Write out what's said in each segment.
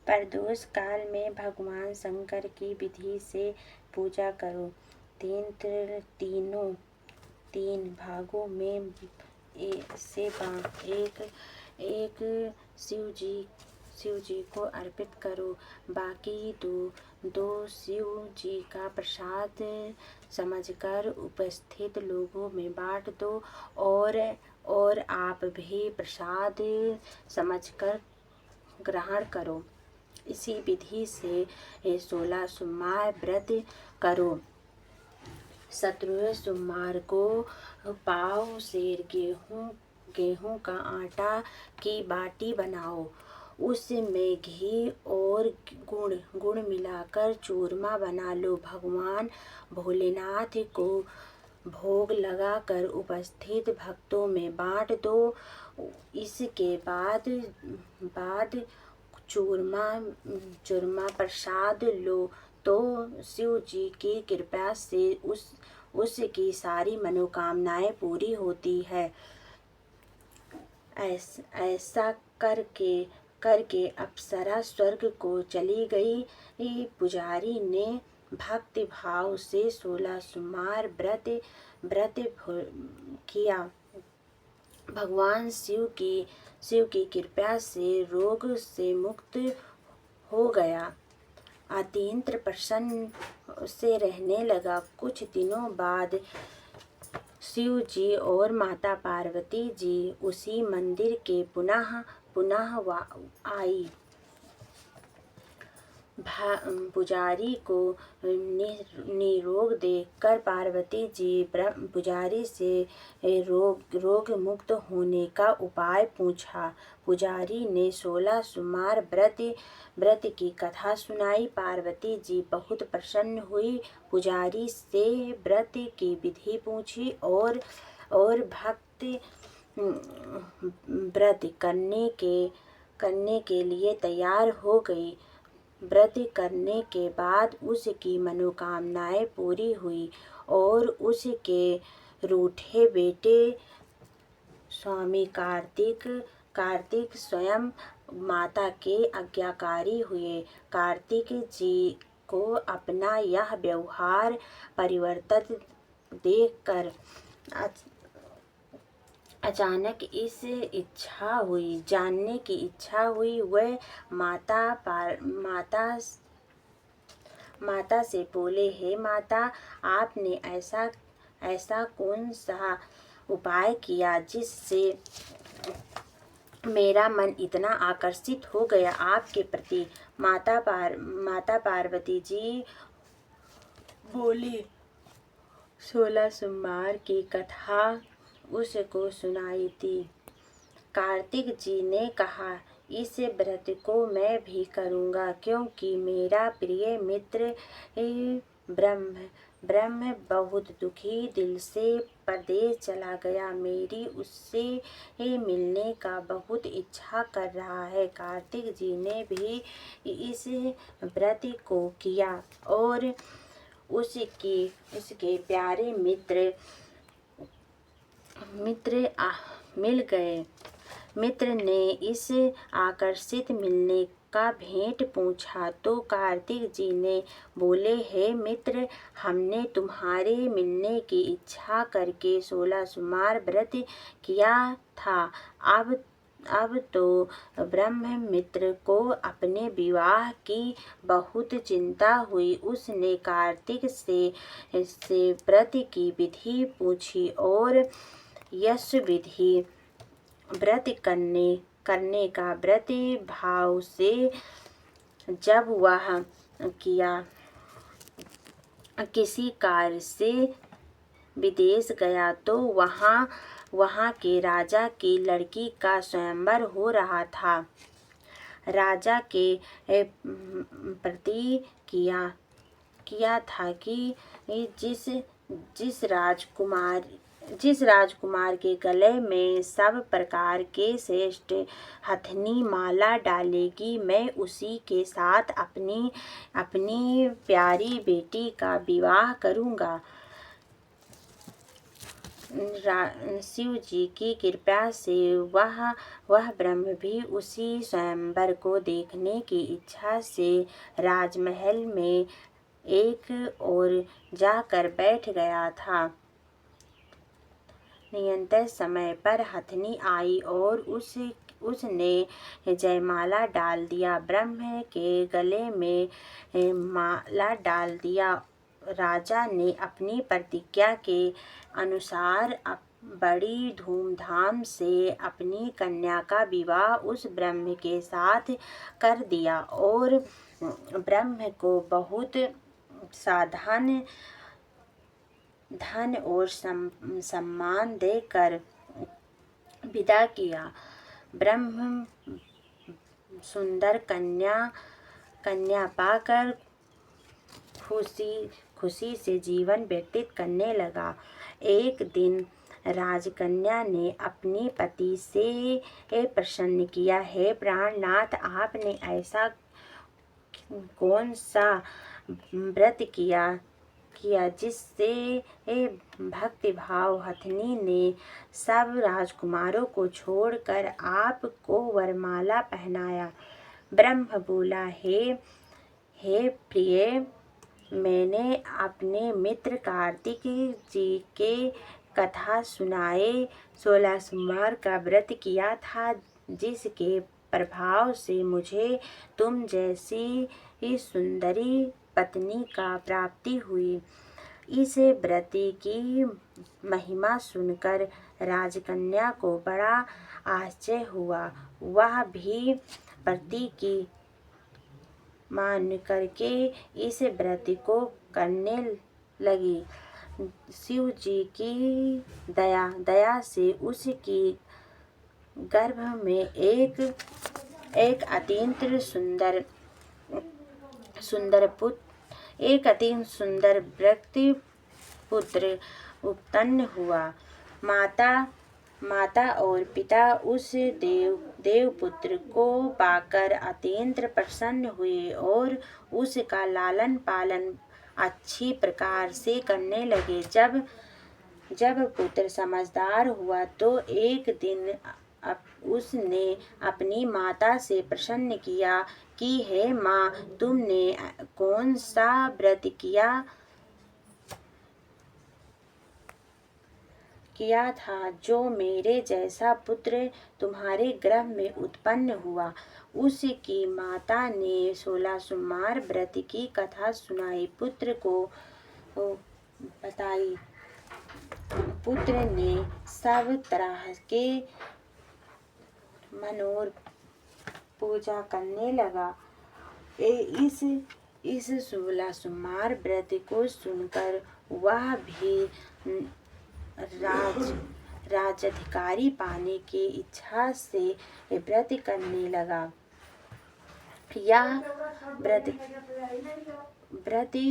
प्रदोष काल में भगवान शंकर की विधि से पूजा करो। तीन भागों में एक एक शिव जी को अर्पित करो। बाकी दो शिव जी का प्रसाद समझकर उपस्थित लोगों में बांट दो और आप भी प्रसाद समझकर ग्रहण करो। इसी विधि से 16 सोमवार व्रत करो। 17वें सोमवार को पाव सेर गेहूं का आटा की बाटी बनाओ। उसमें घी और गुड़ मिलाकर चूरमा बना लो। भगवान भोलेनाथ को भोग लगाकर उपस्थित भक्तों में बांट दो। इसके बाद चूरमा प्रसाद लो तो शिव जी की कृपा से उसकी सारी मनोकामनाएं पूरी होती है। ऐसा करके अप्सरा स्वर्ग को चली गई। पुजारी ने भक्ति भाव से 16 सोमवार व्रत किया। भगवान शिव की कृपा से रोग से मुक्त हो गया। अत्यंत प्रसन्न से रहने लगा। कुछ दिनों बाद शिव जी और माता पार्वती जी उसी मंदिर के पुनः आई। पुजारी को निरोग देखकर पार्वती जी पुजारी से रोग मुक्त होने का उपाय पूछा। पुजारी ने 16 सोमवार व्रत की कथा सुनाई। पार्वती जी बहुत प्रसन्न हुई। पुजारी से व्रत की विधि पूछी और भक्त व्रत करने के लिए तैयार हो गई। व्रत करने के बाद उसकी मनोकामनाएं पूरी हुई और उसके रूठे बेटे स्वामी कार्तिक स्वयं माता के आज्ञाकारी हुए। कार्तिक जी को अपना यह व्यवहार परिवर्तन देखकर अचानक जानने की इच्छा हुई। वह माता से बोले, हे माता, आपने ऐसा कौन सा उपाय किया जिससे मेरा मन इतना आकर्षित हो गया आपके प्रति। माता पार्वती जी बोली, 16 सोमवार की कथा उसको सुनाई थी। कार्तिक जी ने कहा, इस व्रत को मैं भी करूँगा क्योंकि मेरा प्रिय मित्र ब्रह्म बहुत दुखी दिल से परदेश चला गया। मेरी उससे मिलने का बहुत इच्छा कर रहा है। कार्तिक जी ने भी इस व्रत को किया और उसके प्यारे मित्र मिल गए। मित्र ने इस आकर्षित मिलने का भेंट पूछा तो कार्तिक जी ने बोले, हे मित्र, हमने तुम्हारे मिलने की इच्छा करके 16 सोमवार व्रत किया था। अब तो ब्रह्म मित्र को अपने विवाह की बहुत चिंता हुई। उसने कार्तिक से व्रत की विधि पूछी और यश विधि व्रत करने का व्रत भाव से जब वह किसी कार्य से विदेश गया तो वहाँ के राजा की लड़की का स्वयंवर हो रहा था। राजा के प्रति किया था कि जिस राजकुमार के गले में सब प्रकार के श्रेष्ठ हथनी माला डालेगी, मैं उसी के साथ अपनी प्यारी बेटी का विवाह करूँगा। शिव जी की कृपा से वह ब्रह्म भी उसी स्वयंवर को देखने की इच्छा से राजमहल में एक ओर जाकर बैठ गया था। नियंत्रित समय पर हथनी आई और उसने जयमाला डाल दिया, ब्रह्म के गले में माला डाल दिया। राजा ने अपनी प्रतिज्ञा के अनुसार बड़ी धूमधाम से अपनी कन्या का विवाह उस ब्रह्म के साथ कर दिया और ब्रह्म को बहुत साधन धन और सम्मान देकर विदा किया। ब्रह्म सुंदर कन्या पाकर खुशी से जीवन व्यतीत करने लगा। एक दिन राजकन्या ने अपने पति से प्रश्न किया, हे प्राणनाथ, आपने ऐसा कौन सा व्रत किया जिससे भक्ति भाव हथनी ने सब राजकुमारों को छोड़कर आपको वरमाला पहनाया। ब्रह्म बोला, हे प्रिय, मैंने अपने मित्र कार्तिक जी के कथा सुनाए 16 सोमवार का व्रत किया था, जिसके प्रभाव से मुझे तुम जैसी सुंदरी पत्नी का प्राप्ति हुई। इस व्रत की महिमा सुनकर राजकन्या को बड़ा आश्चर्य हुआ। वह भी पति की मान करके इस व्रत को करने लगी। शिव जी की दया से उसकी गर्भ में एक अत्यंत सुंदर व्यक्ति पुत्र उत्पन्न हुआ। माता और पिता उस देवपुत्र को पाकर अत्यंत प्रसन्न हुए और उसका लालन पालन अच्छी प्रकार से करने लगे। जब पुत्र समझदार हुआ तो एक दिन उसने अपनी माता से प्रश्न किया कि हे माँ, तुमने कौन सा व्रत किया था जो मेरे जैसा पुत्र तुम्हारे गर्भ में उत्पन्न हुआ। उसकी माता ने 16 सोमवार व्रत की कथा सुनाई, पुत्र को बताई। पुत्र ने सब तरह के मनोर पूजा करने लगा। इस 16 सोमवार व्रत को सुनकर वह भी राजधिकारी पाने की इच्छा से व्रत करने लगा। यह व्रत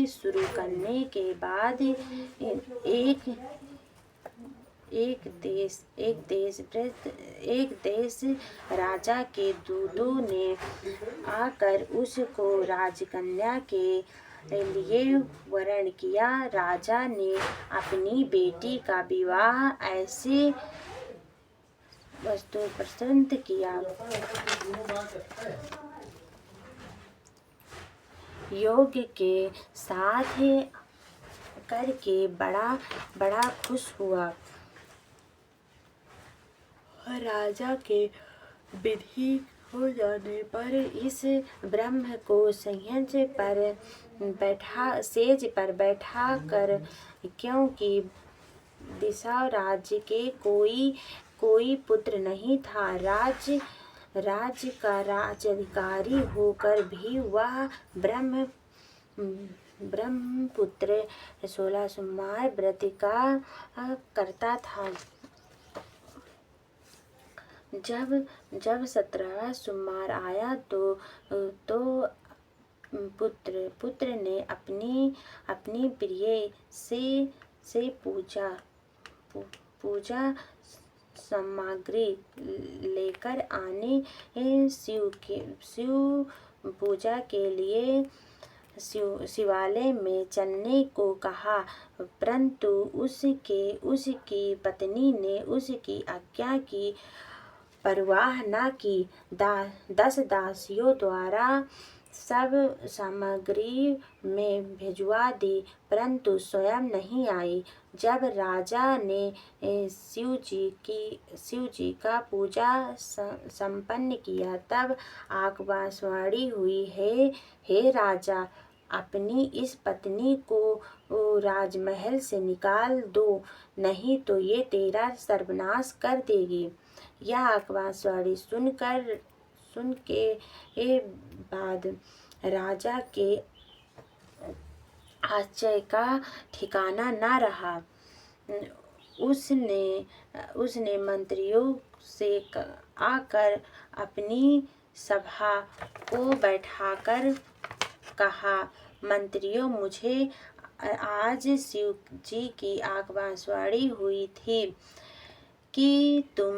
शुरू करने के बाद एक देश राजा के दूतों ने आकर उसको राजकन्या के लिए वरण किया। राजा ने अपनी बेटी का विवाह ऐसे वस्तु पसंद किया योग्य के साथ करके बड़ा खुश हुआ। राजा के विधि हो जाने पर इस ब्रह्म को सेज पर बैठा कर, क्योंकि दिशा राज्य के कोई पुत्र नहीं था, राज्य का राज्याधिकारी होकर भी वह ब्रह्मपुत्र 16 सोमवार व्रत का करता था। जब 17वां सोमवार आया तो पुत्र ने अपनी प्रिय से पूजा सामग्री लेकर आने शिव पूजा के लिए शिवालय में चलने को कहा, परंतु उसकी पत्नी ने उसकी आज्ञा की परवाह न की। 10 दासियों द्वारा सब सामग्री में भिजवा दी, परंतु स्वयं नहीं आई। जब राजा ने शिव जी का पूजा संपन्न किया, तब आकाशवाणी हुई, हे राजा, अपनी इस पत्नी को राजमहल से निकाल दो, नहीं तो ये तेरा सर्वनाश कर देगी। यह आकाशवाणी सुन के बाद राजा के आश्चर्य का ठिकाना न रहा। उसने मंत्रियों से आकर अपनी सभा को बैठाकर कहा, मंत्रियों, मुझे आज शिव जी की आकाशवाणी हुई थी कि तुम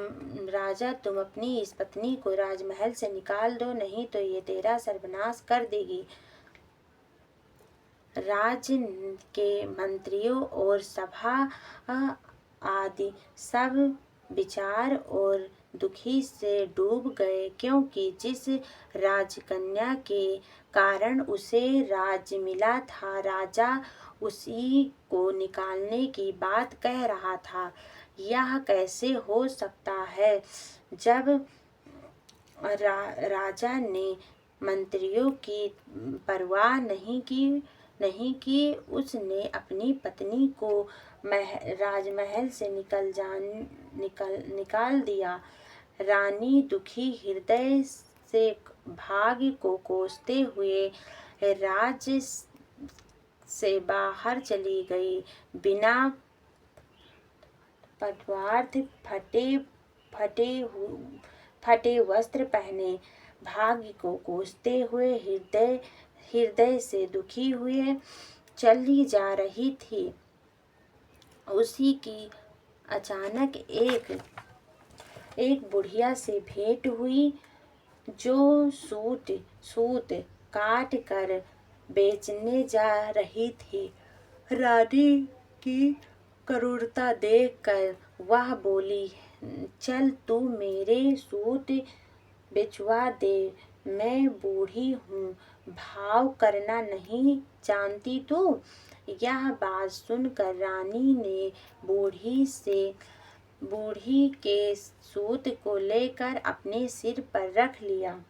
अपनी इस पत्नी को राजमहल से निकाल दो, नहीं तो ये तेरा सर्वनाश कर देगी। राज के मंत्रियों और सभा आदि सब विचार और दुखी से डूब गए, क्योंकि जिस राजकन्या के कारण उसे राज्य मिला था, राजा उसी को निकालने की बात कह रहा था। यह कैसे हो सकता है? जब राजा ने मंत्रियों की परवाह नहीं की, उसने अपनी पत्नी को राजमहल से निकाल दिया। रानी दुखी हृदय से भाग्य को कोसते हुए राज्य से बाहर चली गई। बिना पटवार्थ, फटे वस्त्र पहने, भाग्य को कोसते हुए हृदय से दुखी हुए चली जा रही थी। उसी की अचानक एक बुढ़िया से भेंट हुई, जो सूत काट कर बेचने जा रही थी। रानी की करुणता देखकर वह बोली, चल तू मेरे सूत बिचवा दे, मैं बूढ़ी हूँ, भाव करना नहीं जानती तू। यह बात सुनकर रानी ने बूढ़ी के सूत को लेकर अपने सिर पर रख लिया।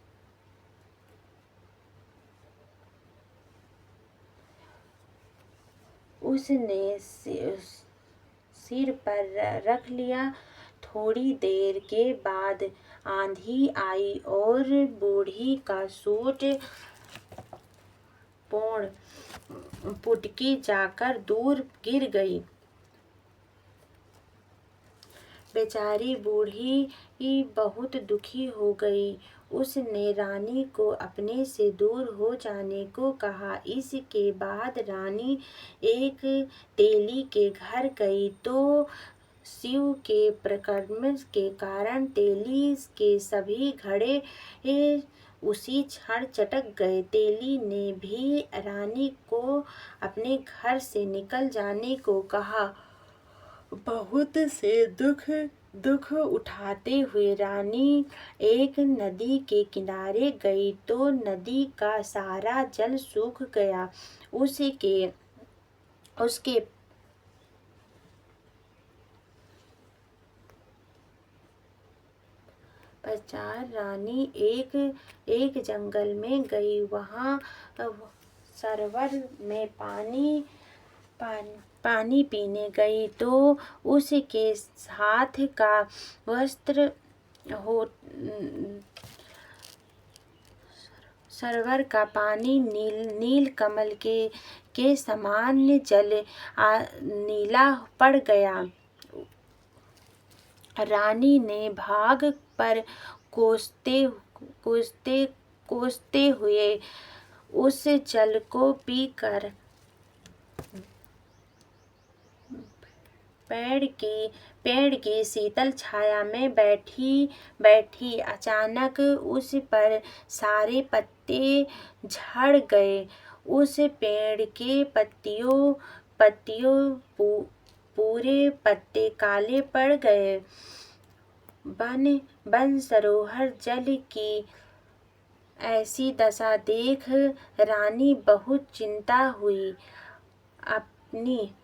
उसने सिर पर रख लिया। थोड़ी देर के बाद आंधी आई और बूढ़ी का सूट पुटकी जाकर दूर गिर गई। बेचारी बूढ़ी बहुत दुखी हो गई। उसने रानी को अपने से दूर हो जाने को कहा। इसके बाद रानी एक तेली के घर गई, तो शिव के प्रकर्म के कारण तेली के सभी घड़े उसी क्षण चटक गए। तेली ने भी रानी को अपने घर से निकल जाने को कहा। बहुत से दुख उठाते हुए रानी एक नदी के किनारे गई, तो नदी का सारा जल सूख गया। उसके पश्चात रानी एक जंगल में गई। वहाँ सरोवर में पानी पीने गई, तो उसके हाथ का वस्त्र सरोवर का पानी नील कमल के समान नीला पड़ गया। रानी ने भाग पर कोसते हुए उस जल को पीकर पेड़ की शीतल छाया में बैठी। अचानक उस पर सारे पत्ते झड़ गए। उस पेड़ के पत्तियों पूरे पत्ते काले पड़ गए। वन सरोवर जल की ऐसी दशा देख रानी बहुत चिंता हुई।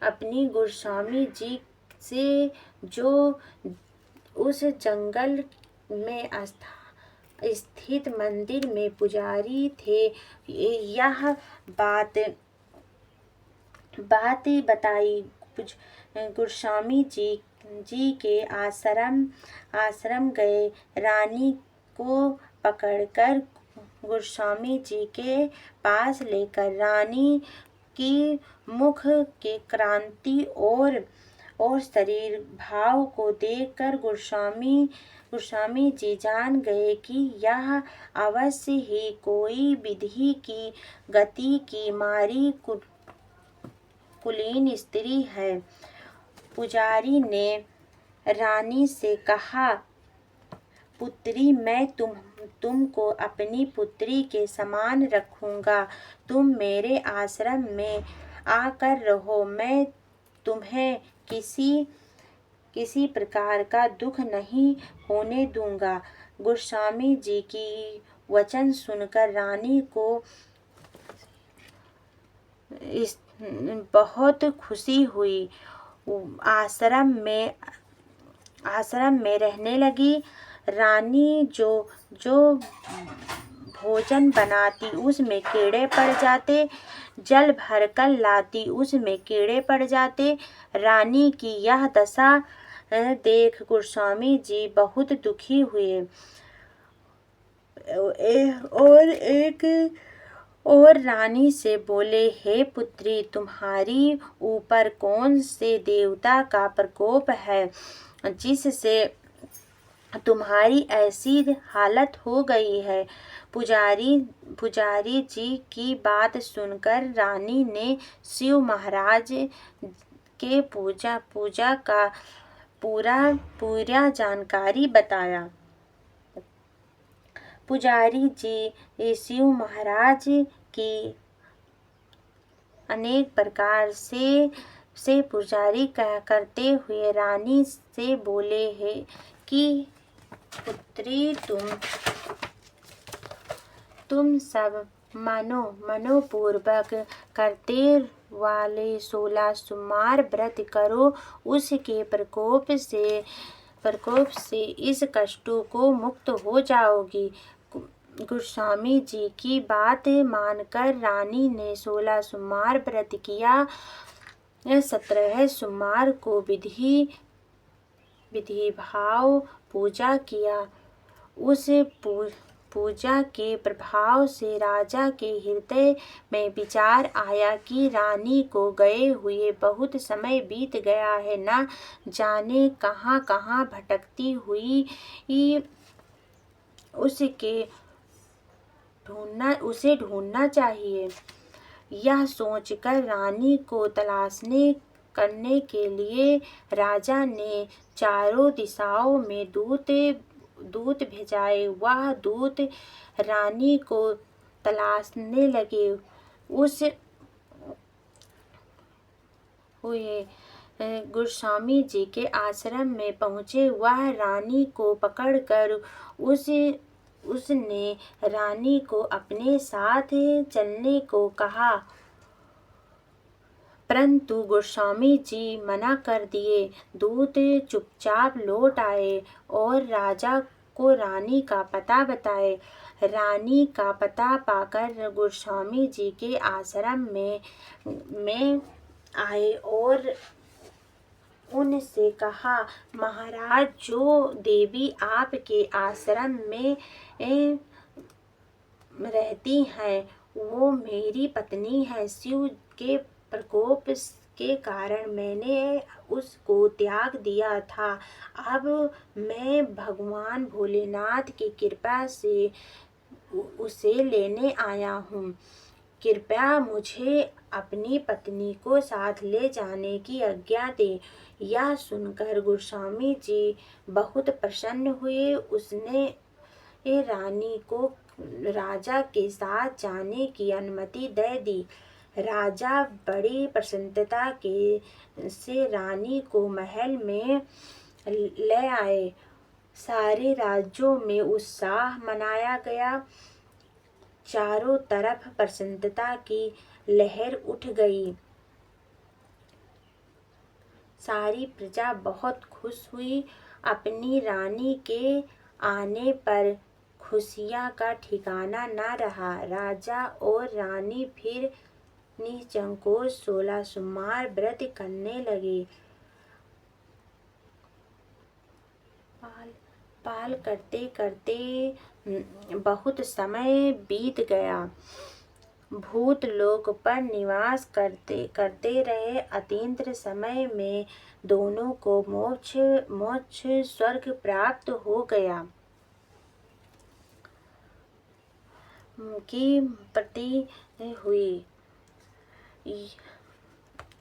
अपनी गोस्वामी जी से जो उस जंगल में स्थित मंदिर में पुजारी थे, यह बात बताई। गोस्वामी जी के आश्रम गए। रानी को पकड़कर गोस्वामी जी के पास लेकर रानी की मुख के क्रांति और शरीर भाव को देखकर गोस्वामी जी जान गए कि यह अवश्य ही कोई विधि की गति की मारी कुलीन स्त्री है। पुजारी ने रानी से कहा, पुत्री, मैं तुमको अपनी पुत्री के समान रखूंगा। तुम मेरे आश्रम में आकर रहो। मैं तुम्हें किसी प्रकार का दुख नहीं होने दूंगा। गोस्वामी जी की वचन सुनकर रानी को बहुत खुशी हुई। आश्रम में रहने लगी। रानी जो भोजन बनाती उसमें कीड़े पड़ जाते, जल भर कर लाती उसमें कीड़े पड़ जाते। रानी की यह दशा देख गोस्वामी जी बहुत दुखी हुए और रानी से बोले, हे पुत्री, तुम्हारी ऊपर कौन से देवता का प्रकोप है जिससे तुम्हारी ऐसी हालत हो गई है। पुजारी जी की बात सुनकर रानी ने शिव महाराज के पूजा का पूरा जानकारी बताया। पुजारी जी शिव महाराज की अनेक प्रकार से पुजारी करते हुए रानी से बोले हैं कि पुत्री, तुम सब मनोपूर्वक करते वाले 16 सोमवार व्रत करो। उसके प्रकोप से इस कष्ट को मुक्त हो जाओगी। गोस्वामी जी की बात मानकर रानी ने 16 सोमवार व्रत किया। 17 सोमवार को विधि भाव पूजा किया। उस पूजा के प्रभाव से राजा के हृदय में विचार आया कि रानी को गए हुए बहुत समय बीत गया है, न जाने कहाँ कहाँ भटकती हुई उसे ढूंढना चाहिए। यह सोचकर रानी को करने के लिए राजा ने चारों दिशाओं में दूत भेजाए। वह दूत रानी को तलाशने लगे। गोस्वामी जी के आश्रम में पहुँचे। वह रानी को पकड़कर उसने रानी को अपने साथ चलने को कहा, परंतु गोस्वामी जी मना कर दिए। दूत चुपचाप लौट आए और राजा को रानी का पता बताए। रानी का पता पाकर गोस्वामी जी के आश्रम में आए और उनसे कहा, महाराज, जो देवी आपके आश्रम में रहती हैं वो मेरी पत्नी है। शिव के प्रकोप के कारण मैंने उसको त्याग दिया था। अब मैं भगवान भोलेनाथ की कृपा से उसे लेने आया हूँ। कृपया मुझे अपनी पत्नी को साथ ले जाने की आज्ञा दे। यह सुनकर गोस्वामी जी बहुत प्रसन्न हुए। उसने रानी को राजा के साथ जाने की अनुमति दे दी। राजा बड़ी प्रसन्नता से रानी को महल में ले आए। सारे राज्यों में उत्साह मनाया गया। चारों तरफ प्रसन्नता की लहर उठ गई। सारी प्रजा बहुत खुश हुई। अपनी रानी के आने पर खुशियाँ का ठिकाना न रहा। राजा और रानी फिर निसंकोच 16 सोमवार व्रत करने लगे। पाल करते करते बहुत समय बीत गया। भूत लोक पर निवास करते रहे। अतीत समय में दोनों को मोक्ष स्वर्ग प्राप्त हो गया की प्रति हुई।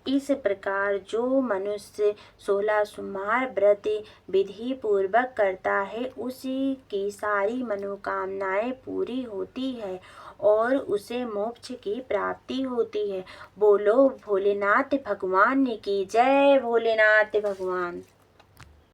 इस प्रकार जो मनुष्य 16 सोमवार व्रत विधि पूर्वक करता है उसी की सारी मनोकामनाएं पूरी होती है और उसे मोक्ष की प्राप्ति होती है। बोलो भोलेनाथ भगवान की जय। भोलेनाथ भगवान।